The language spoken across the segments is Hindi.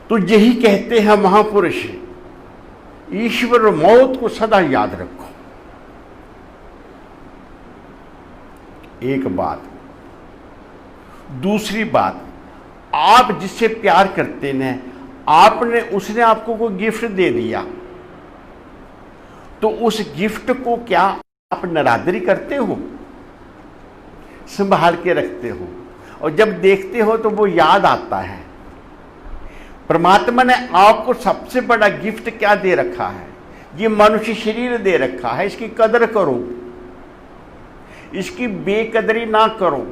तो यही कहते हैं महापुरुष, ईश्वर और मौत को सदा याद रखो। एक बात। दूसरी बात, आप जिससे प्यार करते हैं, उसने आपको कोई गिफ्ट दे दिया, तो उस गिफ्ट को क्या आप नरादरी करते हो, संभाल के रखते हो, और जब देखते हो तो वो याद आता है। परमात्मा ने आपको सबसे बड़ा गिफ्ट क्या दे रखा है? ये मनुष्य शरीर दे रखा है। इसकी कदर करो, इसकी बेकदरी ना करो।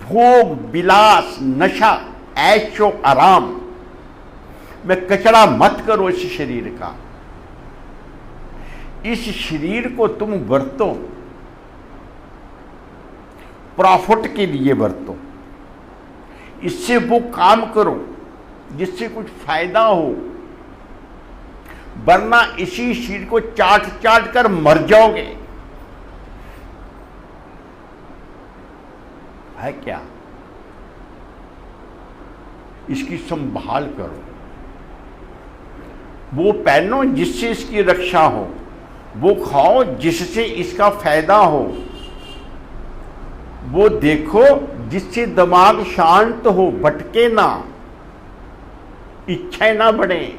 भोग विलास नशा ऐशो आराम में कचरा मत करो इस शरीर का। इस शरीर को तुम वरतो, प्रॉफिट के लिए वरतो, इससे वो काम करो जिससे कुछ फायदा हो, वरना इसी शरीर को चाट चाट कर मर जाओगे। है क्या? इसकी संभाल करो। वो पहनो जिससे इसकी रक्षा हो, वो खाओ जिससे इसका फायदा हो, वो देखो जिससे दिमाग शांत हो, भटके ना, इच्छाएं ना बढ़े,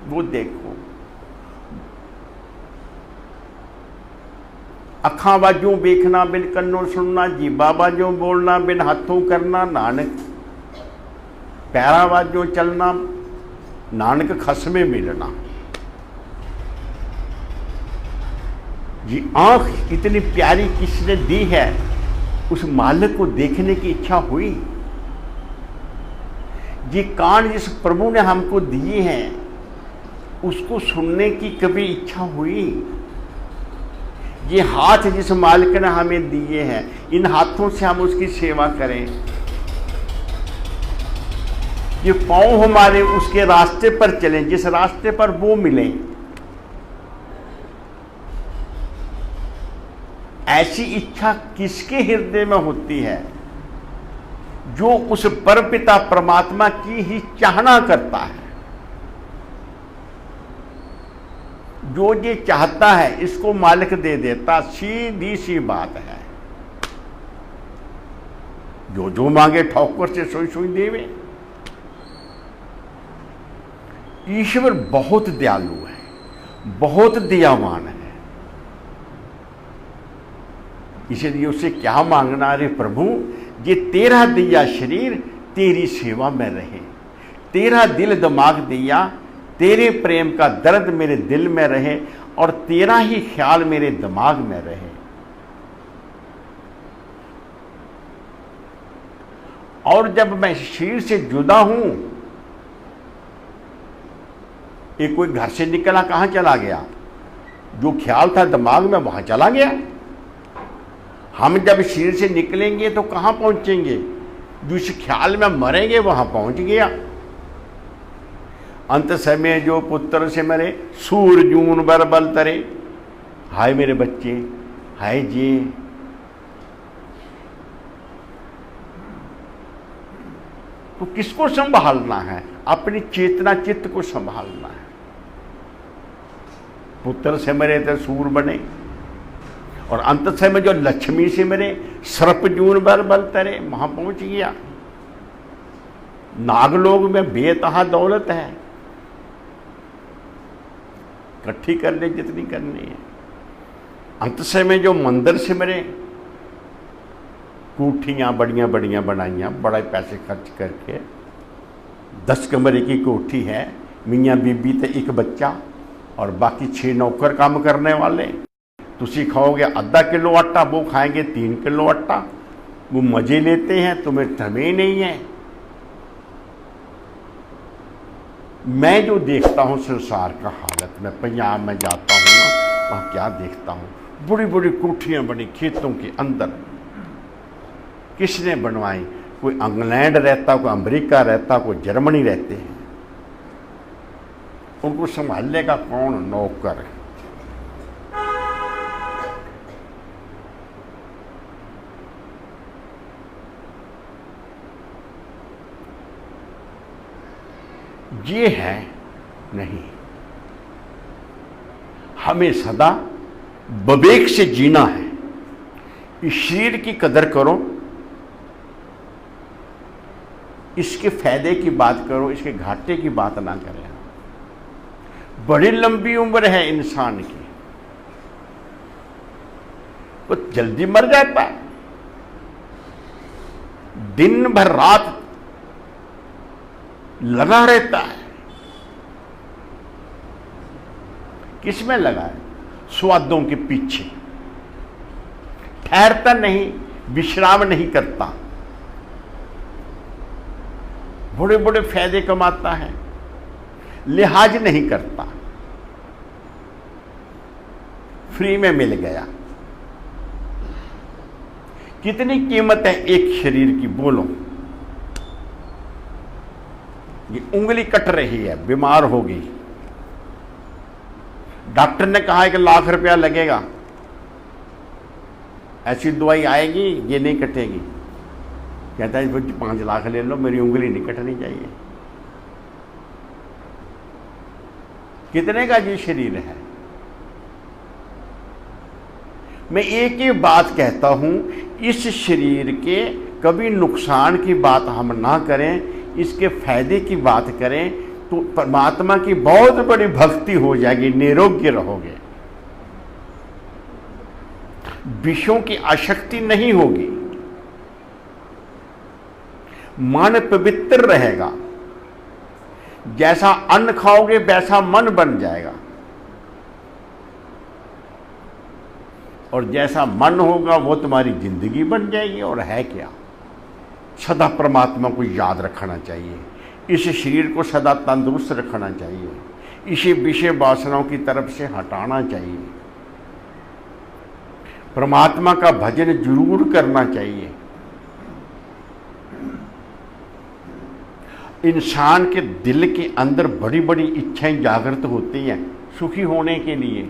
वो देखो। अखा बाजू देखना बिन कन्नों सुनना, जीबा बाजू बोलना बिन हाथों करना, नानक पैरा बाजू चलना, नानक खसमे मिलना। ये आंख इतनी प्यारी किसने दी है? उस मालिक को देखने की इच्छा हुई। ये कान जिस प्रभु ने हमको दिए हैं, उसको सुनने की कभी इच्छा हुई? ये हाथ जिस मालिक ने हमें दिए हैं, इन हाथों से हम उसकी सेवा करें। ये पांव हमारे उसके रास्ते पर चलें, जिस रास्ते पर वो मिले। ऐसी इच्छा किसके हृदय में होती है? जो उस परमपिता परमात्मा की ही चाहना करता है। जो ये चाहता है इसको मालिक दे देता। सीधी सी बात है। जो जो मांगे ठोकर से सोई सोई देवे। ईश्वर बहुत दयालु है, बहुत दयावान है। इसलिए उससे क्या मांगना? अरे प्रभु, ये तेरा दिया शरीर तेरी सेवा में रहे, तेरा दिल दिमाग दिया, तेरे प्रेम का दर्द मेरे दिल में रहे, और तेरा ही ख्याल मेरे दिमाग में रहे। और जब मैं शरीर से जुदा हूं, एक कोई घर से निकला कहां चला गया? जो ख्याल था दिमाग में वहां चला गया। हम जब शरीर से निकलेंगे तो कहां पहुंचेंगे? जिस ख्याल में मरेंगे वहां पहुंच गया। अंत समय जो पुत्र से मरे, सूर जून बर बल तरे। हाय मेरे बच्चे, हाय जी। तो किसको संभालना है? अपनी चेतना चित्त को संभालना है। पुत्र से मरे तो सूर बने, और अंत समय जो लक्ष्मी से मरे, सर्प जून बर बल तरे, वहां पहुंच गया। नागलोक में बेतहा दौलत है, इकट्ठी कर ले जितनी करनी है। अंत समय जो मंदिर से मरे, कोठियां बढ़िया बढ़िया बनाइया, बड़े पैसे खर्च करके। 10 कमरे की कोठी है, मियाँ बीबी तो एक बच्चा, और बाकी 6 नौकर काम करने वाले। तुसी खाओगे आधा किलो आटा, वो खाएंगे 3 किलो आटा। वो मजे लेते हैं, तुम्हें थमे नहीं है। मैं जो देखता हूँ संसार का हालत में, पंजाब में जाता हूँ ना, वहाँ क्या देखता हूँ? बड़ी बड़ी कोठियाँ बनी खेतों के अंदर। किसने बनवाई? कोई इंग्लैंड रहता, कोई अमेरिका रहता, कोई जर्मनी रहते हैं। उनको संभालने का कौन? नौकर है। ये है नहीं। हमें सदा विवेक से जीना है। इस शरीर की कदर करो, इसके फायदे की बात करो, इसके घाटे की बात ना करें। बड़ी लंबी उम्र है इंसान की, वो जल्दी मर जाता है। दिन भर रात लगा रहता है। किसमें लगा है? स्वादों के पीछे। ठहरता नहीं, विश्राम नहीं करता, बड़े बड़े फायदे कमाता है, लिहाज नहीं करता। फ्री में मिल गया। कितनी कीमत है एक शरीर की, बोलो। ये उंगली कट रही है, बीमार हो गई, डॉक्टर ने कहा है कि लाख रुपया लगेगा, ऐसी दवाई आएगी, ये नहीं कटेगी। कहता है 5 लाख ले लो, मेरी उंगली नहीं कटनी चाहिए। कितने का ये शरीर है? मैं एक ही बात कहता हूं, इस शरीर के कभी नुकसान की बात हम ना करें, इसके फायदे की बात करें तो परमात्मा की बहुत बड़ी भक्ति हो जाएगी, निरोग्य रहोगे, विषयों की आसक्ति नहीं होगी, मन पवित्र रहेगा। जैसा अन्न खाओगे वैसा मन बन जाएगा, और जैसा मन होगा वो तुम्हारी जिंदगी बन जाएगी। और है क्या? सदा परमात्मा को याद रखना चाहिए, इस शरीर को सदा तंदुरुस्त रखना चाहिए, इसे विषय वासनाओं की तरफ से हटाना चाहिए, परमात्मा का भजन जरूर करना चाहिए। इंसान के दिल के अंदर बड़ी बड़ी इच्छाएं जागृत होती हैं सुखी होने के लिए,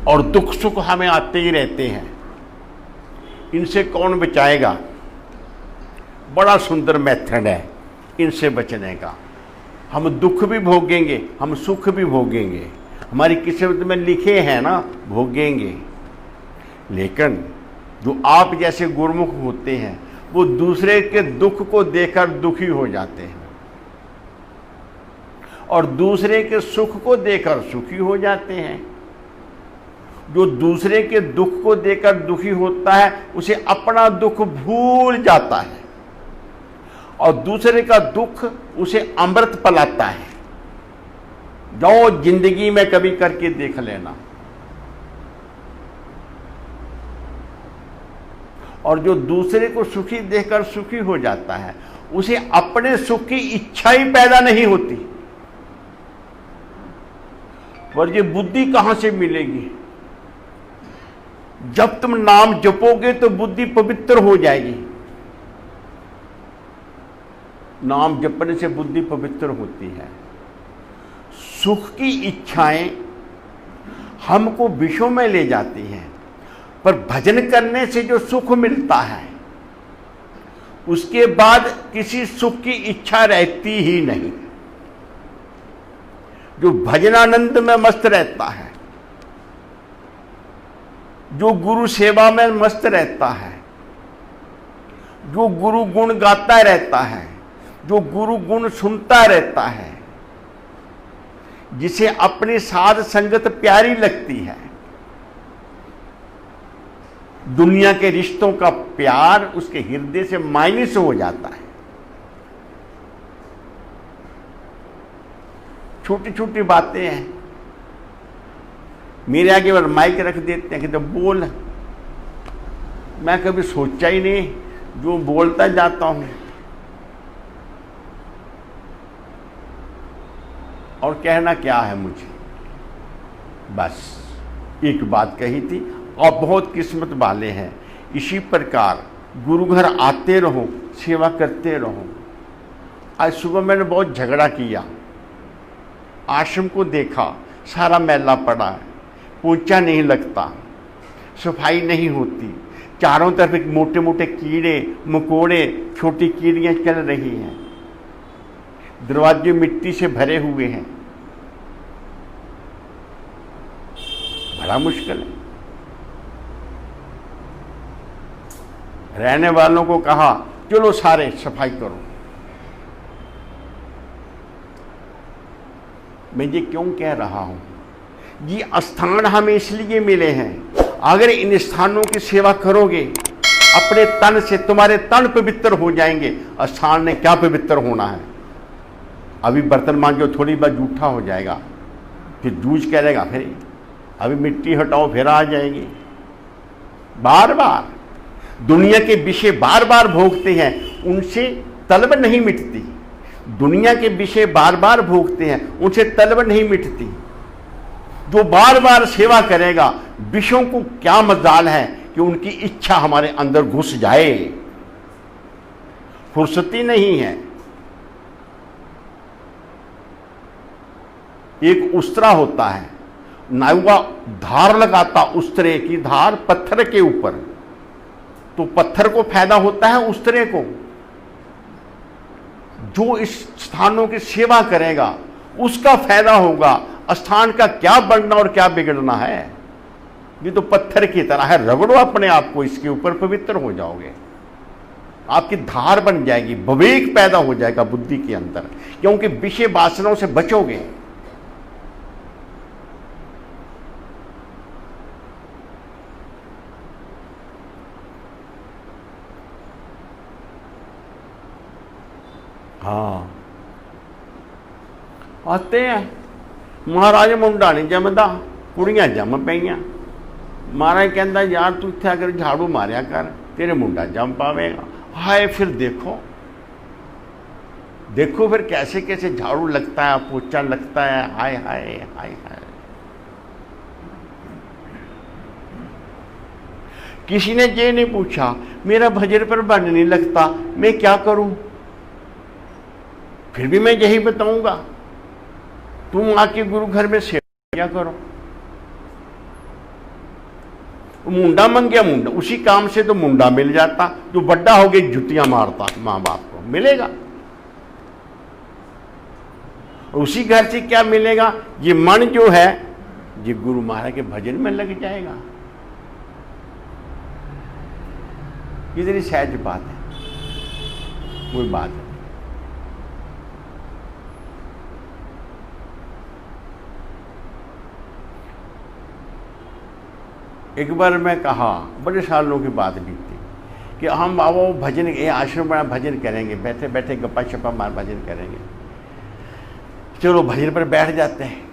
और दुख सुख हमें आते ही रहते हैं। इनसे कौन बचाएगा? बड़ा सुंदर मेथड है इनसे बचने का। हम दुख भी भोगेंगे, हम सुख भी भोगेंगे, हमारी किस्मत में लिखे हैं ना, भोगेंगे। लेकिन जो आप जैसे गुरुमुख होते हैं वो दूसरे के दुख को देखकर दुखी हो जाते हैं, और दूसरे के सुख को देखकर सुखी हो जाते हैं। जो दूसरे के दुख को देखकर दुखी होता है उसे अपना दुख भूल जाता है, और दूसरे का दुख उसे अमृत पिलाता है। जाओ जिंदगी में कभी करके देख लेना। और जो दूसरे को सुखी देखकर सुखी हो जाता है उसे अपने सुख की इच्छा ही पैदा नहीं होती। और ये बुद्धि कहां से मिलेगी? जब तुम नाम जपोगे तो बुद्धि पवित्र हो जाएगी। नाम जपने से बुद्धि पवित्र होती है। सुख की इच्छाएं हमको विषयों में ले जाती हैं, पर भजन करने से जो सुख मिलता है उसके बाद किसी सुख की इच्छा रहती ही नहीं। जो भजनानंद में मस्त रहता है, जो गुरु सेवा में मस्त रहता है, जो गुरु गुण गाता रहता है, जो गुरु गुण सुनता रहता है, जिसे अपनी साध संगत प्यारी लगती है, दुनिया के रिश्तों का प्यार उसके हृदय से माइनस हो जाता है। छोटी छोटी बातें हैं, मेरे आगे बार माइक रख देते हैं कि तो बोल। मैं कभी सोचा ही नहीं, जो बोलता जाता हूं। और कहना क्या है मुझे? बस एक बात कही थी, और बहुत किस्मत वाले हैं। इसी प्रकार गुरु घर आते रहो, सेवा करते रहो। आज सुबह मैंने बहुत झगड़ा किया, आश्रम को देखा, सारा मैला पड़ा है, पोंछा नहीं लगता, सफाई नहीं होती, चारों तरफ मोटे मोटे कीड़े मकोड़े, छोटी कीड़ियां चल रही हैं, दरवाजे मिट्टी से भरे हुए हैं। बड़ा मुश्किल है। रहने वालों को कहा चलो सारे सफाई करो। मैं ये क्यों कह रहा हूं? ये स्थान हमें इसलिए मिले हैं, अगर इन स्थानों की सेवा करोगे अपने तन से, तुम्हारे तन पवित्र हो जाएंगे। स्थान ने क्या पवित्र होना है? अभी बर्तन मांजो थोड़ी बार जूठा हो जाएगा, फिर जूझ करेगा, फिर अभी मिट्टी हटाओ फिर आ जाएगी। बार बार दुनिया के विषय बार बार भोगते हैं, उनसे तलब नहीं मिटती। दुनिया के विषय बार बार भोगते हैं, उनसे तलब नहीं मिटती। जो बार बार सेवा करेगा, विषयों को क्या मजाल है कि उनकी इच्छा हमारे अंदर घुस जाए। फुर्सती नहीं है। एक उस्तरा होता है, नायुआ धार लगाता उस्तरे की धार पत्थर के ऊपर, तो पत्थर को फायदा होता है उस्तरे को। जो इस स्थानों की सेवा करेगा उसका फायदा होगा। स्थान का क्या बढ़ना और क्या बिगड़ना है? ये तो पत्थर की तरह है, रगड़ो अपने आप को इसके ऊपर, पवित्र हो जाओगे। आपकी धार बन जाएगी, विवेक पैदा हो जाएगा बुद्धि के अंदर, क्योंकि विषय वासनाओं से बचोगे। हाँ, आते हैं महाराज मुंडा नहीं जमदा, कुड़ियां जम पईयां। महाराज कहता यार तू इत्थे अगर झाड़ू मारिया कर, तेरे मुंडा जम पावेगा। हाय, फिर देखो देखो फिर कैसे कैसे झाड़ू लगता है, पोछा लगता है। हाय हाय हाय हाय। किसी ने ये नहीं पूछा मेरा भजन पर मन नहीं लगता, मैं क्या करूं? फिर भी मैं यही बताऊंगा, तुम आके गुरु घर में सेवा क्या करो। मुंडा मन गया, मुंडा उसी काम से तो मुंडा मिल जाता। जो बड्डा हो गई जुतियां मारता मां बाप को, मिलेगा। उसी घर से क्या मिलेगा? ये मन जो है ये गुरु महाराज के भजन में लग जाएगा। इतनी सहज बात है, कोई बात है। एक बार मैं कहा, बड़े सालों की बात बीती, कि हम बाबा भजन, ये आश्रम बड़ा भजन करेंगे, बैठे बैठे गप्पा शप्पा मार भजन करेंगे। चलो भजन पर बैठ जाते हैं।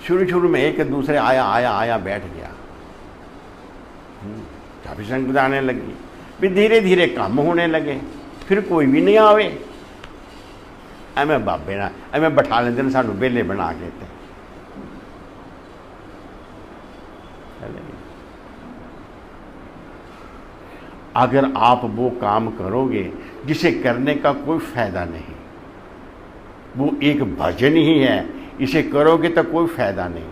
शुरू शुरू में एक दूसरे आया आया आया बैठ गया, काफी संगत आने लगी, फिर धीरे धीरे काम होने लगे, फिर कोई भी नहीं आवे। एवं बाबे ना एवं बैठा लेते हैं, सानू बेले बना के। अगर आप वो काम करोगे जिसे करने का कोई फायदा नहीं, वो एक भजन ही है, इसे करोगे तो कोई फायदा नहीं।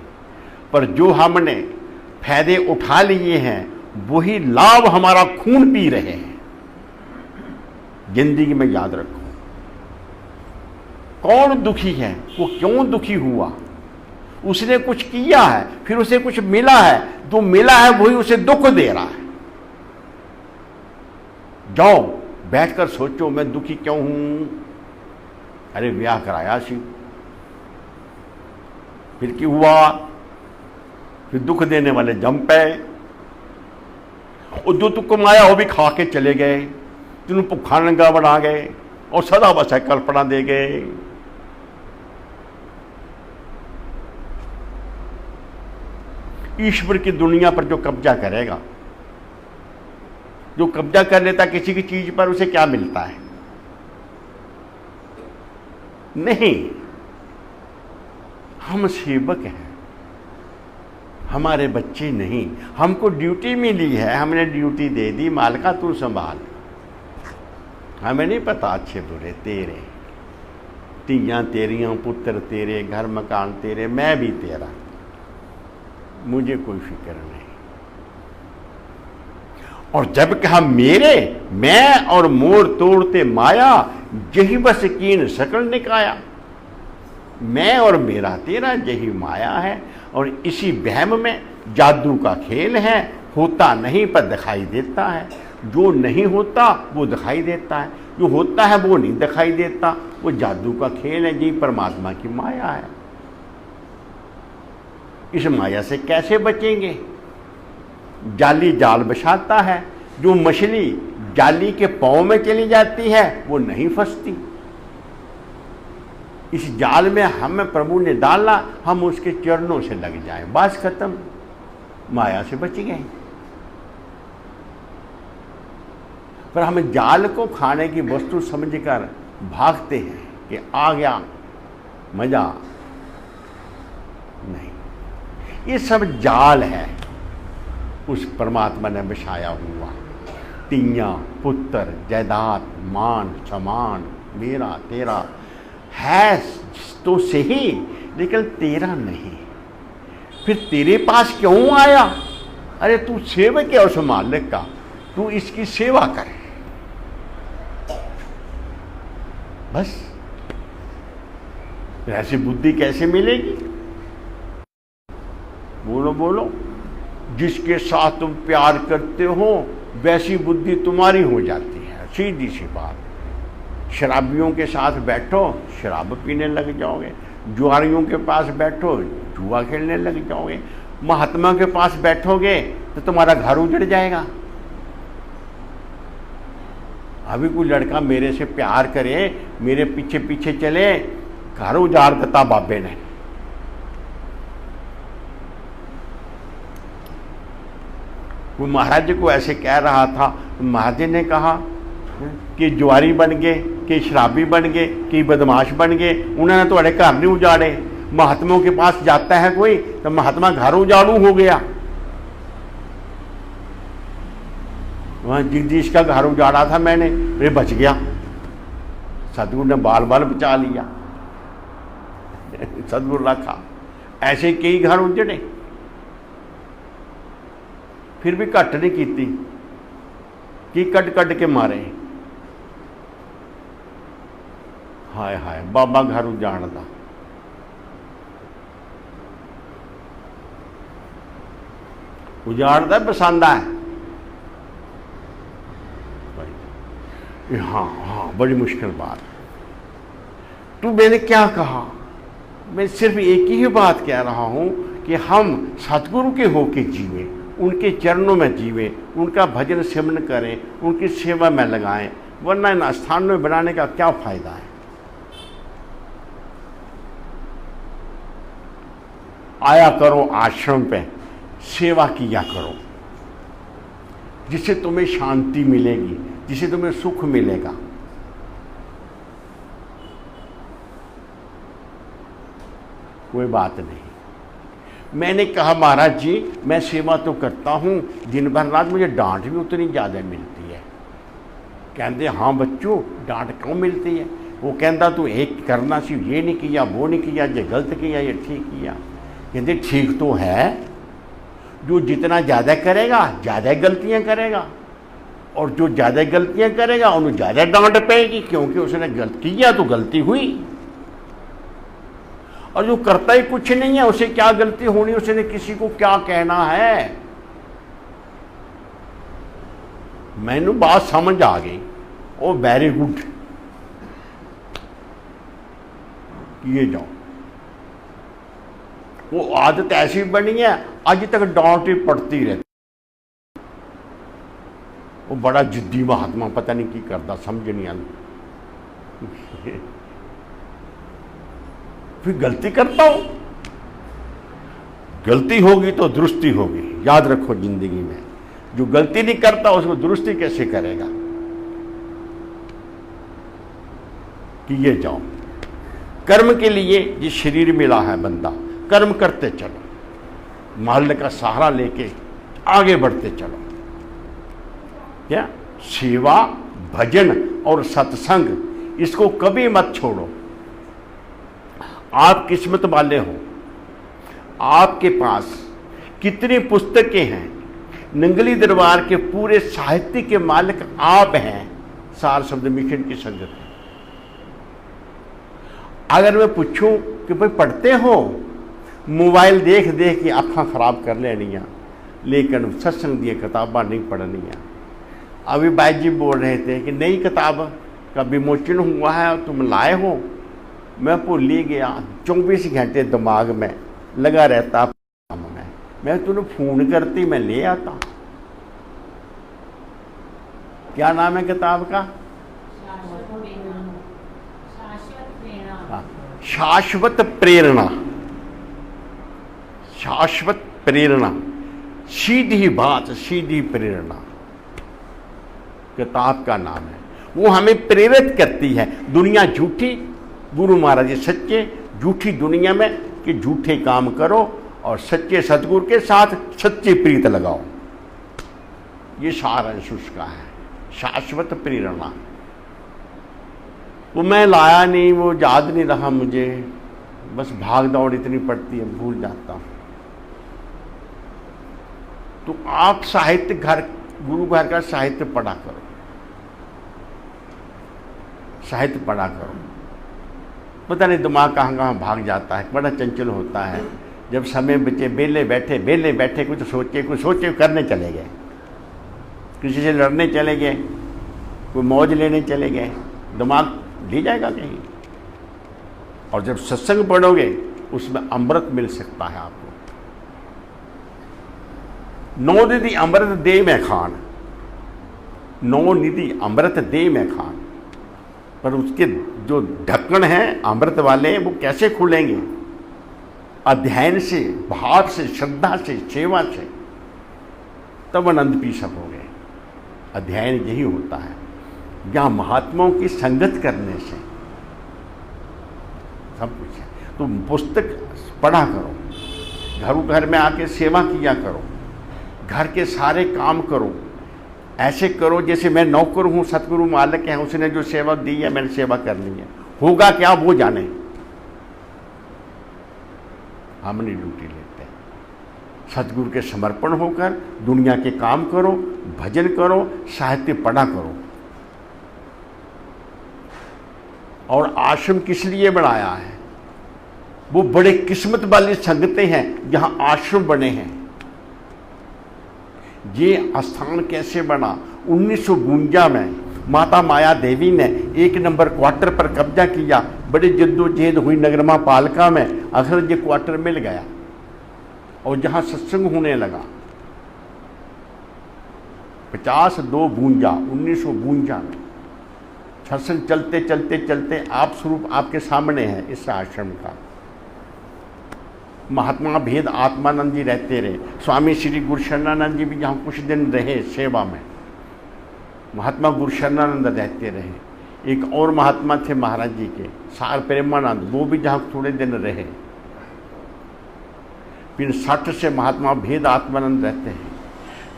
पर जो हमने फायदे उठा लिए हैं वही लाभ हमारा खून पी रहे हैं। जिंदगी में याद रखो, कौन दुखी है, वो क्यों दुखी हुआ? उसने कुछ किया है, फिर उसे कुछ मिला है, जो मिला है वही उसे दुख दे रहा है। जाओ बैठकर सोचो मैं दुखी क्यों हूं। अरे ब्याह कराया सी, फिर क्या हुआ? फिर दुख देने वाले जम पे, और जो तू कमाया वो भी खा के चले गए, तेन भुखा नंगा बना गए और सदा बस कल्पना दे गए। ईश्वर की दुनिया पर जो कब्जा करेगा, जो कब्जा कर लेता किसी की चीज पर, उसे क्या मिलता है? नहीं। हम सेवक हैं, हमारे बच्चे नहीं। हमको ड्यूटी मिली है, हमने ड्यूटी दे दी, मालका तू संभाल। हमें नहीं पता अच्छे बुरे तेरे, तियां तेरियां, पुत्र तेरे, घर मकान तेरे, मैं भी तेरा, मुझे कोई फिक्र नहीं। और जब कहा मेरे, मैं और मोड़ तोड़ते माया, यही बस कीन सकल निकाया। मैं और मेरा तेरा यही माया है, और इसी वहम में जादू का खेल है। होता नहीं पर दिखाई देता है, जो नहीं होता वो दिखाई देता है, जो होता है वो नहीं दिखाई देता। वो जादू का खेल है, यही परमात्मा की माया है। इस माया से कैसे बचेंगे? जाली जाल बिछाता है, जो मछली जाली के पांव में चली जाती है वो नहीं फंसती। इस जाल में हमें प्रभु ने डाला, हम उसके चरणों से लग जाएं, बस खत्म, माया से बच गए। पर हम जाल को खाने की वस्तु समझकर भागते हैं कि आ गया मजा। नहीं, ये सब जाल है उस परमात्मा ने बिछाया हुआ। तियां, पुत्र, जायदाद, मान, सम्मान, मेरा तेरा है तो सही, लेकिन तेरा नहीं। फिर तेरे पास क्यों आया? अरे तू सेवक है उस मालिक का, तू इसकी सेवा कर, बस। ऐसी बुद्धि कैसे मिलेगी? बोलो बोलो। जिसके साथ तुम प्यार करते हो वैसी बुद्धि तुम्हारी हो जाती है, सीधी सी बात। शराबियों के साथ बैठो, शराब पीने लग जाओगे। जुआरियों के पास बैठो, जुआ खेलने लग जाओगे। महात्मा के पास बैठोगे तो तुम्हारा घर उजड़ जाएगा। अभी कोई लड़का मेरे से प्यार करे, मेरे पीछे पीछे चले, घर उजाड़ देता बाबे ने। वो महाराज को ऐसे कह रहा था, महाराज ने कहा कि जुआरी बन गए, कि शराबी बन गए, कि बदमाश बन गए, उन्होंने तो अड़े घर नहीं उजाड़े। महात्माओं के पास जाता है कोई तो महात्मा घर उजाड़ू हो गया। वहां जगदीश का घर उजाड़ा था मैंने, वे बच गया, सदगुरु ने बाल बाल बचा लिया। सदगुरु रखा। ऐसे कई घर उजड़े, फिर भी घट नहीं की कि कट कट के मारे। हाय हाय, बाबा घर उजाड़दा। उजाड़दा बसांदा है। हाँ हाँ, बड़ी मुश्किल बात। तू मैंने क्या कहा? मैं सिर्फ एक ही बात कह रहा हूं कि हम सतगुरु के होके जीवे, उनके चरणों में जीवे, उनका भजन सिमरन करें, उनकी सेवा में लगाएं, वरना इन स्थान में बनाने का क्या फायदा है? आया करो आश्रम पे, सेवा किया करो, जिससे तुम्हें शांति मिलेगी, जिससे तुम्हें सुख मिलेगा। कोई बात नहीं। मैंने कहा महाराज जी मैं सेवा तो करता हूँ, दिन भर रात मुझे डांट भी उतनी ज़्यादा मिलती है। कहते हाँ बच्चों डांट क्यों मिलती है? वो कहता तू एक करना सी, ये नहीं किया, वो नहीं किया, ये गलत किया, ये ठीक किया। कहते ठीक तो है, जो जितना ज़्यादा करेगा ज़्यादा गलतियाँ करेगा, और जो ज़्यादा गलतियाँ करेगा उन्हें ज़्यादा डांट पेगी, क्योंकि उसने गलत किया तो गलती हुई। और जो करता ही कुछ नहीं है उसे क्या गलती होनी, उसने किसी को क्या कहना है? मैनू बात समझ आ गई। ओ वेरी गुड, किए जाओ। वो आदत ऐसी बनी है, आज तक डांट ही पड़ती रहती। वो बड़ा जिद्दी महात्मा, पता नहीं की करता, समझ नहीं आती। फिर गलती करता हूं, गलती होगी तो दुरुस्ती होगी। याद रखो जिंदगी में, जो गलती नहीं करता उसको दुरुस्ती कैसे करेगा? किए जाओ। कर्म के लिए ये शरीर मिला है, बंदा कर्म करते चलो, मालिक का सहारा लेके आगे बढ़ते चलो। क्या सेवा, भजन और सत्संग, इसको कभी मत छोड़ो। आप किस्मत वाले हो, आपके पास कितनी पुस्तकें हैं नंगली दरबार के पूरे साहित्य के मालिक आप हैं, सार शब्द मिशन की संगत है। अगर मैं पूछूं कि भाई पढ़ते हो, मोबाइल देख देख के आँखें खराब कर लेनिया, लेकिन सत्संग दी किताबां नहीं पढ़निया। अभी भाई जी बोल रहे थे कि नई किताब का विमोचन हुआ है, तुम लाए हो। मैं भूल ही गया, 24 घंटे दिमाग में लगा रहता काम में। मैं तुम्हें फ़ोन करती, मैं ले आता। क्या नाम है किताब का? शाश्वत प्रेरणा। शाश्वत प्रेरणा, सीधी बात, सीधी प्रेरणा किताब का नाम है। वो हमें प्रेरित करती है। दुनिया झूठी, गुरु महाराज जी सच्चे। झूठी दुनिया में कि झूठे काम करो और सच्चे सतगुरु के साथ सच्ची प्रीत लगाओ। ये सारांश उसका है, शाश्वत प्रेरणा। वो मैं लाया नहीं, वो याद नहीं रहा मुझे, बस भाग दौड़ इतनी पड़ती है, भूल जाता हूँ। तो आप साहित्य घर, गुरु घर का साहित्य पढ़ा करो, साहित्य पढ़ा करो। पता नहीं दिमाग कहाँ कहाँ भाग जाता है, बड़ा चंचल होता है। जब समय बचे, बेले बैठे कुछ सोचे करने चले गए, किसी से लड़ने चले गए, कोई मौज लेने चले गए, दिमाग ले जाएगा कहीं। और जब सत्संग पढ़ोगे उसमें अमृत मिल सकता है आपको। 9 निधि अमृत दे में खान, 9 निधि अमृत दे में खान। पर उसके जो ढक्कन हैं अमृत वाले, वो कैसे खुलेंगे? अध्ययन से, भाव से, श्रद्धा से, सेवा से, तब आनंद पी सकोगे। अध्ययन यही होता है, या महात्माओं की संगत करने से सब कुछ है। तो पुस्तक पढ़ा करो, घर में आके सेवा किया करो, घर के सारे काम करो। ऐसे करो जैसे मैं नौकर हूँ, सतगुरु मालिक है, उसने जो सेवा दी है मैंने सेवा करनी है। होगा क्या वो जाने, हम नहीं ड्यूटी लेते। सतगुरु के समर्पण होकर दुनिया के काम करो, भजन करो, साहित्य पढ़ा करो। और आश्रम किस लिए बनाया है? वो बड़े किस्मत वाली संगतें हैं जहां आश्रम बने हैं। ये स्थान कैसे बना? 1952 में माता माया देवी ने 1 नंबर क्वार्टर पर कब्जा किया। बड़ी जद्दोजहद हुई नगरमा पालिका में, आखिर ये क्वार्टर मिल गया और जहां सत्संग होने लगा। 1952 में सत्संग चलते चलते चलते आप स्वरूप आपके सामने है इस आश्रम का। महात्मा भेद आत्मानंद जी रहते रहे, स्वामी श्री गुरुशरणानंद जी भी जहाँ कुछ दिन रहे सेवा में, महात्मा गुरुशरणानंद रहते रहे। एक और महात्मा थे महाराज जी के, सार प्रेमानंद, वो भी जहाँ थोड़े दिन रहे। फिर 60 से महात्मा भेद आत्मानंद रहते हैं।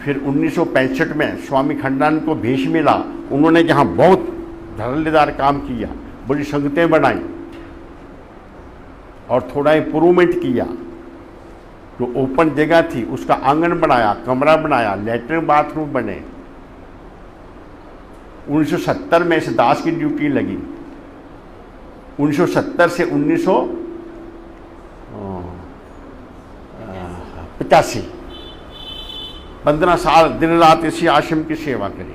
फिर 1965 में स्वामी खंडानंद को भेष मिला, उन्होंने जहाँ बहुत धड़ल्लेदार काम किया, बड़ी संगतें बनाई और थोड़ा इम्प्रूवमेंट किया। जो ओपन जगह थी उसका आंगन बनाया, कमरा बनाया, लेटरिन बाथरूम बने। 1970 में इस दास की ड्यूटी लगी। 1970 से 1985 15 साल दिन रात इसी आश्रम की सेवा करी।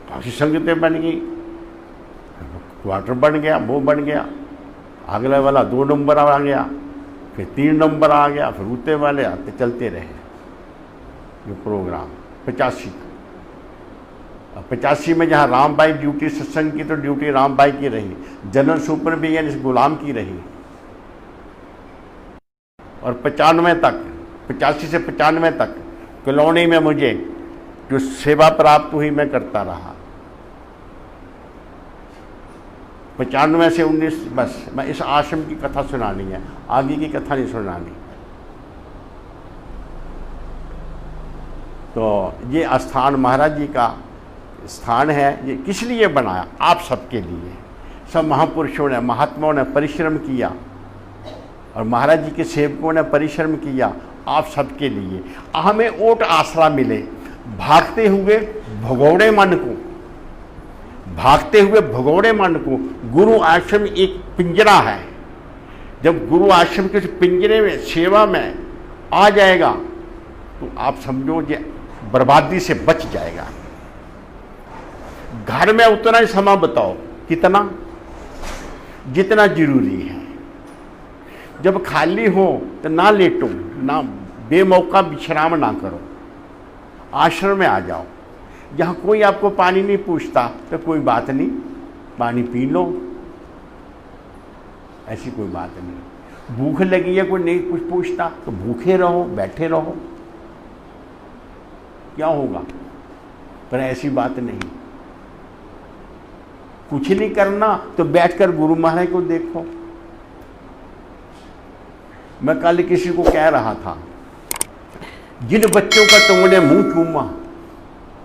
काफी संगतें बन गई, क्वार्टर बन गया, वो बन गया, अगला वाला 2 नंबर आ गया, फिर 3 नंबर आ गया, फिर उतने वाले आते चलते रहे ये प्रोग्राम। 85 में जहाँ राम बाई ड्यूटी सत्संग की, तो ड्यूटी राम बाई की रही, जनरल सुपर भी है गुलाम की रही। और 95 तक, 85 से 95 तक कॉलोनी में मुझे जो सेवा प्राप्त हुई मैं करता रहा। 95 से 19, बस मैं इस आश्रम की कथा सुनानी है, आगे की कथा नहीं सुनानी। तो ये स्थान महाराज जी का स्थान है। ये किस लिए बनाया? आप सबके लिए। सब महापुरुषों ने, महात्माओं ने परिश्रम किया और महाराज जी के सेवकों ने परिश्रम किया आप सबके लिए हमें ओट आसरा मिले, भागते हुए भगोड़े मन को, भागते हुए भगोड़े मन को। गुरु आश्रम एक पिंजरा है, जब गुरु आश्रम के पिंजरे में सेवा में आ जाएगा तो आप समझो ये बर्बादी से बच जाएगा। घर में उतना ही समय बताओ, कितना, जितना जरूरी है। जब खाली हो तो ना लेटो, ना बेमौका विश्राम ना करो, आश्रम में आ जाओ। जहाँ कोई आपको पानी नहीं पूछता तो कोई बात नहीं, पानी पी लो, ऐसी कोई बात नहीं। भूख लगी है, कोई नहीं कुछ पूछता तो भूखे रहो, बैठे रहो, क्या होगा। पर ऐसी बात नहीं, कुछ नहीं करना तो बैठकर गुरु महाराज को देखो। मैं कल किसी को कह रहा था, जिन बच्चों का तुमने मुंह चूमा,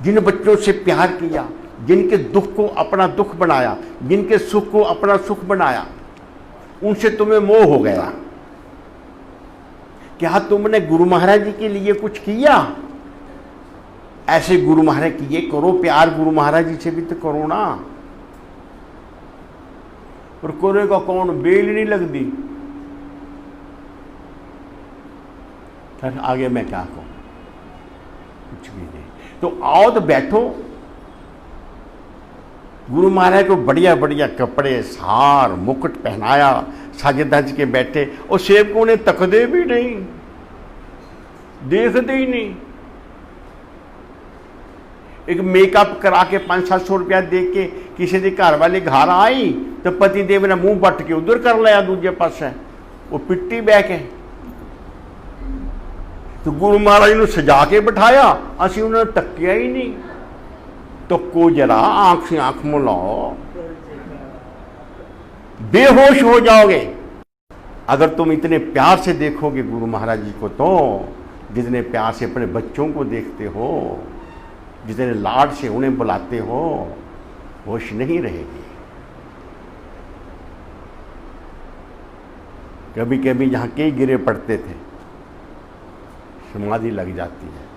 जिन बच्चों से प्यार किया, जिनके दुख को अपना दुख बनाया, जिनके सुख को अपना सुख बनाया, उनसे तुम्हें मोह हो गया। क्या तुमने गुरु महाराज जी के लिए कुछ किया? ऐसे गुरु महाराज की ये करो, प्यार गुरु महाराज जी से भी तो करो ना। और करेगा कौन? बेल नहीं लगती। फिर आगे मैं क्या कहूं, कुछ भी नहीं। तो आओ तो बैठो, गुरु महाराज को बढ़िया बढ़िया कपड़े, सार मुकुट पहनाया, साज धज के बैठे, और सेवकों ने तकदे भी नहीं, देखते ही नहीं। एक मेकअप करा के 500-700 रुपया दे के किसी के घर वाले घर आई तो पति देव ने मुंह बट के उधर कर लिया, दूजे पास है वो पिट्टी बैक है। तो गुरु महाराज ने सजा के बिठाया, असि उन्होंने तकिया ही नहीं। तो को जरा आंख से आंख मिलाओ, बेहोश हो जाओगे अगर तुम इतने प्यार से देखोगे गुरु महाराज जी को। तो जितने प्यार से अपने बच्चों को देखते हो, जितने लाड से उन्हें बुलाते हो, होश नहीं रहेगी। कभी कभी जहां कई गिरे पड़ते थे, समाधि लग जाती है।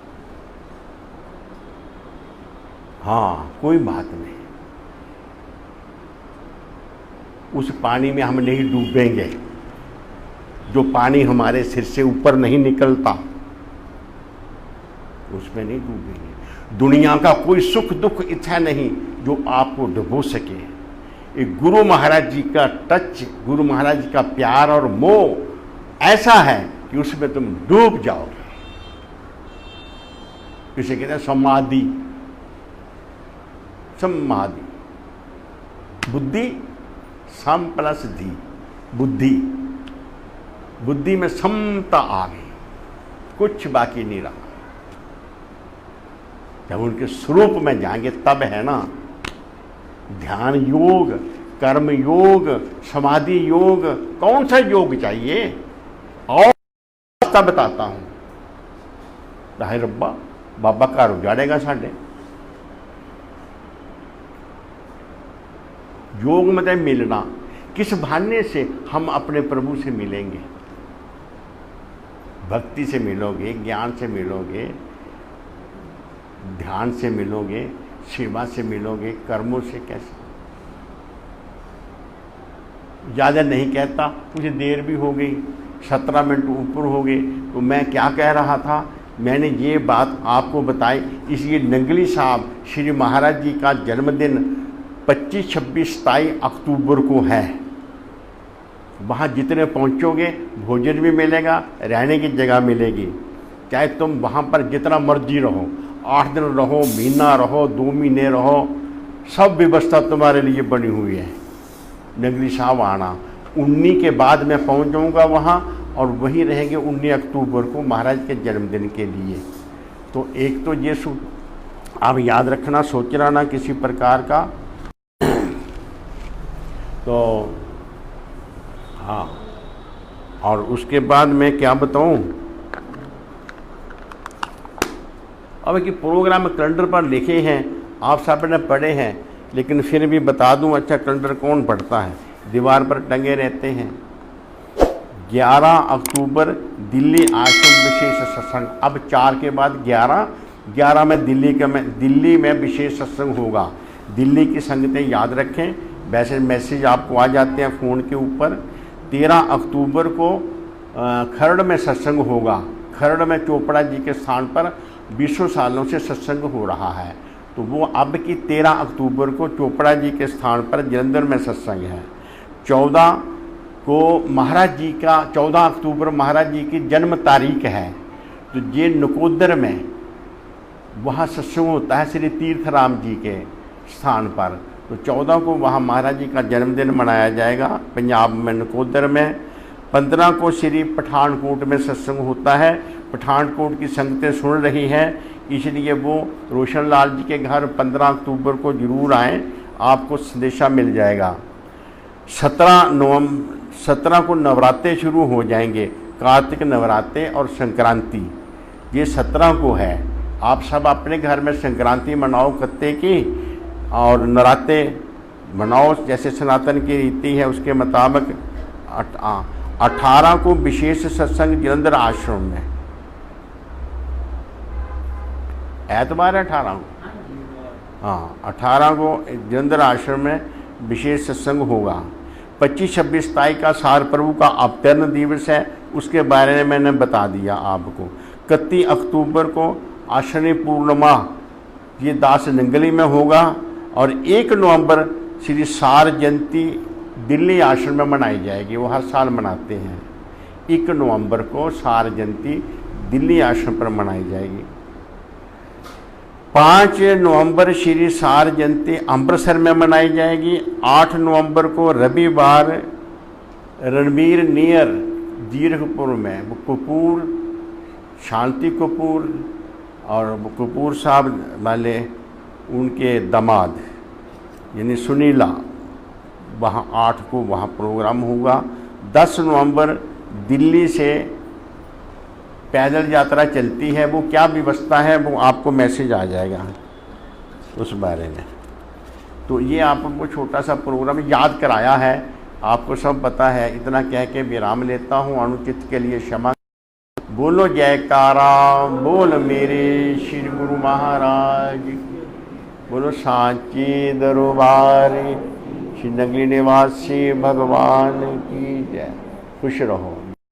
हाँ, कोई बात नहीं, उस पानी में हम नहीं डूबेंगे जो पानी हमारे सिर से ऊपर नहीं निकलता, उसमें नहीं डूबेंगे। दुनिया का कोई सुख दुख इच्छा नहीं जो आपको डुबो सके। एक गुरु महाराज जी का टच, गुरु महाराज जी का प्यार और मोह ऐसा है कि उसमें तुम डूब जाओगे। इसे कहते हैं समाधि। समाधि, बुद्धि सम प्लस धी, बुद्धि, बुद्धि में समता आ गई, कुछ बाकी नहीं रहा। जब उनके स्वरूप में जाएंगे तब है ना। ध्यान योग, कर्म योग, समाधि योग, कौन सा योग चाहिए? और रास्ता बताता हूं। राहे रब्बा, बाबा घर उजाड़ेगा साढ़े। योग मतलब मिलना। किस बहाने से हम अपने प्रभु से मिलेंगे? भक्ति से मिलोगे, ज्ञान से मिलोगे, ध्यान से मिलोगे, सेवा से मिलोगे, कर्मों से कैसे? ज़्यादा नहीं कहता, मुझे देर भी हो गई, 17 मिनट ऊपर हो गए। तो मैं क्या कह रहा था, मैंने ये बात आपको बताई इसलिए नंगली साहब श्री महाराज जी का जन्मदिन 25, 26, 27 अक्टूबर को है। वहाँ जितने पहुँचोगे भोजन भी मिलेगा, रहने की जगह मिलेगी। चाहे तुम वहाँ पर जितना मर्जी रहो, 8 दिन रहो, महीना रहो, 2 महीने रहो, सब व्यवस्था तुम्हारे लिए बनी हुई है। नगरी साहब आना, 19 के बाद मैं पहुँच जाऊँगा वहाँ और वहीं रहेंगे 19 अक्टूबर को महाराज के जन्मदिन के लिए। तो एक तो ये आप याद रखना, सोचना ना किसी प्रकार का। तो हाँ, और उसके बाद मैं क्या बताऊँ, अब कि प्रोग्राम कैलेंडर पर लिखे हैं, आप सब ने पढ़े हैं, लेकिन फिर भी बता दूं। अच्छा, कैलेंडर कौन पढ़ता है? दीवार पर टंगे रहते हैं। 11 अक्टूबर दिल्ली आश्रम विशेष विशेष सत्संग। अब 4 के बाद 11 में दिल्ली में विशेष सत्संग होगा। दिल्ली की संगतें याद रखें, वैसे मैसेज आपको आ जाते हैं फ़ोन के ऊपर। 13 अक्टूबर को खरड़ में सत्संग होगा। खरड़ में चोपड़ा जी के स्थान पर 20 सालों से सत्संग हो रहा है, तो वो अब की 13 अक्टूबर को चोपड़ा जी के स्थान पर जलंधर में सत्संग है। 14 को महाराज जी का 14 अक्टूबर महाराज जी की जन्म तारीख है, तो ये नकोदर में वहाँ सत्संग होता है श्री तीर्थराम जी के स्थान पर। तो 14 को वहाँ महाराज जी का जन्मदिन मनाया जाएगा पंजाब में नकोदर में। 15 को श्री पठानकोट में सत्संग होता है। पठानकोट की संगतें सुन रही हैं, इसलिए वो रोशन लाल जी के घर 15 अक्टूबर को जरूर आएँ, आपको संदेशा मिल जाएगा। 17 को नवरात्रे शुरू हो जाएंगे, कार्तिक नवरात्रे और संक्रांति, ये 17 को है। आप सब अपने घर में संक्रांति मनाओ कत्ते की, और नवरात्रे मनाओ जैसे सनातन की रीति है उसके मुताबिक। 18 को विशेष सत्संग जलंधर आश्रम में, एतवार 18 को, हाँ 18 को जलंधर आश्रम में विशेष सत्संग होगा। 25-26 तारीख का सार प्रभु का अवतरण दिवस है, उसके बारे में मैंने बता दिया आपको। 31 अक्टूबर को आश्विनी पूर्णिमा ये दास नंगली में होगा, और 1 नवंबर श्री सार जयंती दिल्ली आश्रम में मनाई जाएगी, वो हर साल मनाते हैं। 1 नवंबर को सार जयंती दिल्ली आश्रम पर मनाई जाएगी। 5 नवंबर श्री सार जयंती अमृतसर में मनाई जाएगी। 8 नवंबर को रविवार रणबीर नियर जीरकपुर में कपूर शांति कपूर और कपूर साहब वाले उनके दामाद यानी सुनीला, वहाँ 8 को वहाँ प्रोग्राम होगा। 10 नवंबर दिल्ली से पैदल यात्रा चलती है, वो क्या व्यवस्था है वो आपको मैसेज आ जाएगा उस बारे में। तो ये आपको छोटा सा प्रोग्राम याद कराया है, आपको सब पता है। इतना कह के विराम लेता हूँ, अनुचित के लिए क्षमा। बोलो जयकारा बोल मेरे श्री गुरु महाराज, बोलो सांचे दरबार श्री नगली निवासी भगवान की जय। खुश रहो।